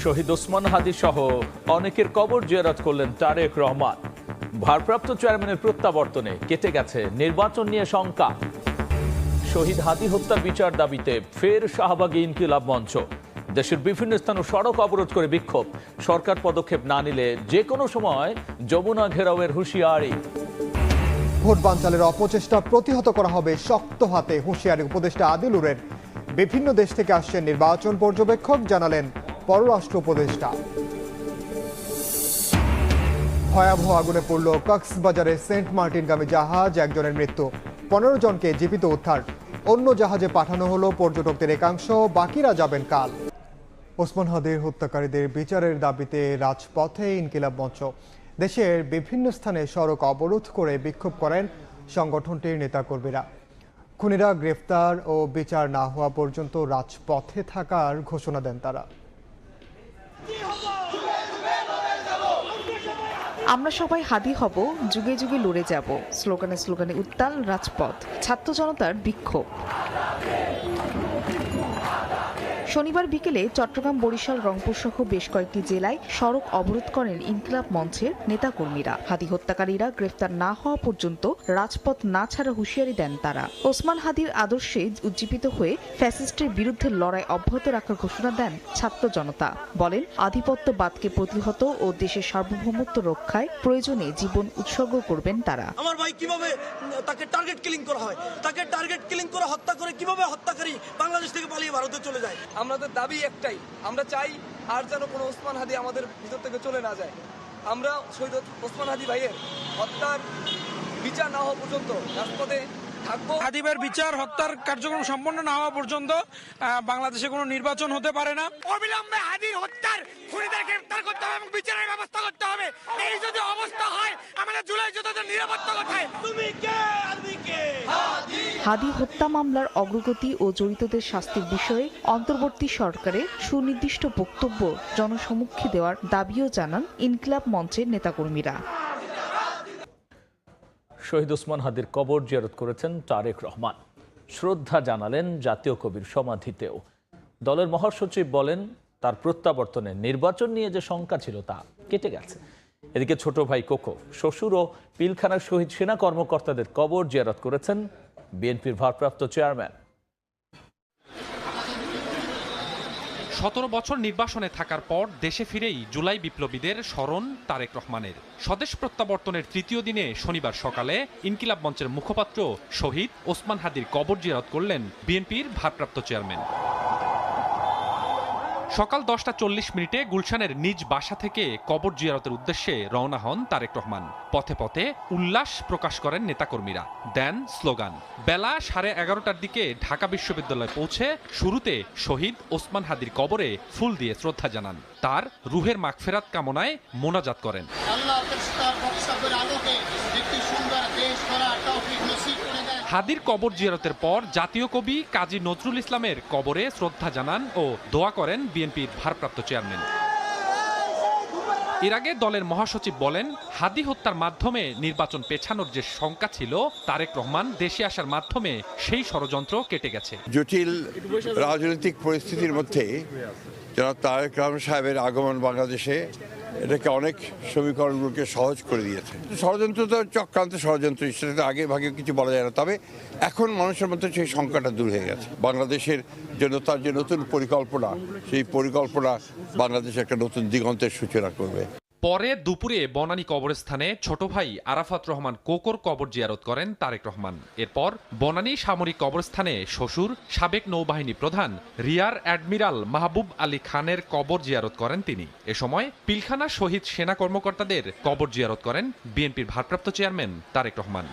শহীদ ওসমান হাদি সহ অনেকের কবর জিয়ারত করলেন তারেক রহমান। ভারপ্রাপ্ত চেয়ারম্যানের প্রত্যাবর্তনে কেটে গেছে নির্বাচন নিয়ে শঙ্কা। শহীদ হাদি হত্যার বিচার দাবিতে ফের শাহবাগে ইনকিলাব মঞ্চ। দেশের বিভিন্ন স্থানে সড়ক অবরোধ করে বিক্ষোভ। সরকার পদক্ষেপ না নিলে যে কোনো সময় যমুনা ঘেরাওয়ের হুঁশিয়ারি। ভোট বানচালের অপচেষ্টা প্রতিহত করা হবে শক্ত হাতে, হুঁশিয়ারি উপদেষ্টা আদিলুরের। বিভিন্ন দেশ থেকে আসছেন নির্বাচন পর্যবেক্ষক, জানালেন পররাষ্ট্র উপদেষ্টা। ভয়াবহ আগুনে পড়ল কক্সবাজারের সেন্ট মার্টিনগামী জাহাজ, একজনের মৃত্যু, 15 জনকে জীবিত উদ্ধার। অন্য জাহাজে পাঠানো হলো পর্যটকদের একাংশ, বাকিরা যাবেন কাল। ওসমান হাদির হত্যাকারীদের বিচারের দাবিতে রাজপথে ইনকিলাব মঞ্চ। দেশের বিভিন্ন স্থানে সড়ক অবরোধ করে বিক্ষোভ করেন সংগঠনটির নেতাকর্মীরা। খুনিরা গ্রেফতার ও বিচার না হওয়া পর্যন্ত রাজপথে থাকার ঘোষণা দেন তারা। আমরা সবাই হাদি হব, যুগে যুগে লড়ে যাব, স্লোগানে স্লোগানে উত্তাল রাজপথ, ছাত্র জনতার বিক্ষোভ। শনিবার বিকেলে চট্টগ্রাম, বরিশাল, রংপুর সহ বেশ কয়েকটি জেলায় সড়ক অবরোধ করেন ইনকিলাব মঞ্চের নেতাকর্মীরা। হাদি হত্যাকারীরা গ্রেফতার না হওয়া পর্যন্ত রাজপথ না ছাড়া হুঁশিয়ারি দেন তারা। ওসমান হাদির আদর্শে উজ্জীবিত হয়ে ফ্যাসিস্টের বিরুদ্ধে লড়াই অব্যাহত রাখার ঘোষণা দেন ছাত্র জনতা। বলেন, আধিপত্যবাদকে প্রতিহত ও দেশের সার্বভৌমত্ব রক্ষায় প্রয়োজনে জীবন উৎসর্গ করবেন তারা। আমার ভাই কিভাবে তাকে টার্গেট কিলিং করা হয়, তাকে টার্গেট কিলিং করে হত্যা করে কিভাবে হত্যাকারী বাংলাদেশ থেকে পালিয়ে ভারতে চলে যায়। আমাদের দাবি একটাই, আমরা চাই আর যেন কোনো ওসমান হাদি আমাদের ভিতর থেকে চলে না যায়। আমরা শহীদ ওসমান হাদি ভাইয়ের হত্যার বিচার না হওয়া পর্যন্ত রাজপথে থাকবো। হাদি ভাইয়ের বিচার, হত্যার কার্যক্রম সম্পন্ন না হওয়া পর্যন্ত বাংলাদেশে কোনো নির্বাচন হতে পারে না। অবিলম্বে হাদির হত্যার খুনিদের গ্রেফতার করতে হবে এবং বিচারের ব্যবস্থা করতে হবে। এই যদি অবস্থা হয়, আমাদের জুলাই যোদ্ধাদের নিরাপত্তা কোথায়? তুমি কে, আমি কে? হাদি হত্যা মামলার অগ্রগতি ও জড়িতদের শাস্তির বিষয়ে অন্তর্বর্তী সরকারের সুনির্দিষ্ট বক্তব্য জনসমক্ষে দেওয়ার দাবিও জানান ইনকিলাব মঞ্চের নেতাকর্মীরা। শহীদ ওসমান হাদির কবর জিয়ারত করেছেন তারেক রহমান। শ্রদ্ধা জানালেন জাতীয় কবির সমাধিতেও। দলের মহাসচিব বলেন, তার প্রত্যাবর্তনে নির্বাচন নিয়ে যে শঙ্কা ছিল তা কেটে গেছে। এদিকে ছোট ভাই কোকো, শ্বশুর ও পিলখানার শহীদ সেনা কর্মকর্তাদের কবর জিয়ারত করেছেন বিএনপির ভারপ্রাপ্ত চেয়ারম্যান। 17 বছর নির্বাসনে থাকার পর দেশে ফিরেই জুলাই বিপ্লবীদের স্মরণ তারেক রহমানের। স্বদেশ প্রত্যাবর্তনের তৃতীয় দিনে শনিবার সকালে ইনকিলাব মঞ্চের মুখপাত্র শহীদ ওসমান হাদির কবর জিয়ারত করলেন বিএনপির ভারপ্রাপ্ত চেয়ারম্যান। সকাল 10:40 গুলশানের নিজ বাসা থেকে কবর জিয়ারতের উদ্দেশ্যে রওনা হন তারেক রহমান। পথে পথে উল্লাস প্রকাশ করেন নেতাকর্মীরা, দেন স্লোগান। বেলা 11:30টার দিকে ঢাকা বিশ্ববিদ্যালয়ে পৌঁছে শুরুতে শহীদ ওসমান হাদির কবরে ফুল দিয়ে শ্রদ্ধা জানান। তার রুহের মাগফিরাত কামনায় মোনাজাত করেন। হাদির কবর জিয়ারতের পর জাতীয় কবি কাজী নজরুল ইসলামের কবরে শ্রদ্ধা জানান ও দোয়া করেন বিএনপির ভারপ্রাপ্ত চেয়ারম্যান। এর আগে দলের মহাসচিব বলেন, হাদি হত্যার মাধ্যমে নির্বাচন পেছানোর যে শঙ্কা ছিল, তারেক রহমান দেশে আসার মাধ্যমে সেই ষড়যন্ত্র কেটে গেছে। জটিল রাজনৈতিক পরিস্থিতির মধ্যে জনাব তারেক রহমান সাহেবের আগমন বাংলাদেশে এটাকে অনেক সমীকরণগুলোকে সহজ করে দিয়েছে। ষড়যন্ত্র তো চক্রান্ত ষড়যন্ত্র, সেটা আগে ভাগে কিছু বলা যায় না। তবে এখন মানুষের মধ্যে সেই সংখ্যাটা দূর হয়ে গেছে। বাংলাদেশের জন্য তার যে নতুন পরিকল্পনা, সেই পরিকল্পনা বাংলাদেশে একটা নতুন দিগন্তের সূচনা করবে। পরে দুপুরে বনানী কবরস্থানে ছোট ভাই আরাফাত রহমান কোকর কবর জিয়ারত করেন তারেক রহমান। এরপর বনানী সামরিক কবরস্থানে শ্বশুর সাবেক নৌবাহিনী প্রধান রিয়ার অ্যাডমিরাল মাহবুব আলী খানের কবর জিয়ারত করেন তিনি। এ সময় পিলখানা শহীদ সেনা কর্মকর্তাদের কবর জিয়ারত করেন বিএনপির ভারপ্রাপ্ত চেয়ারম্যান তারেক রহমান।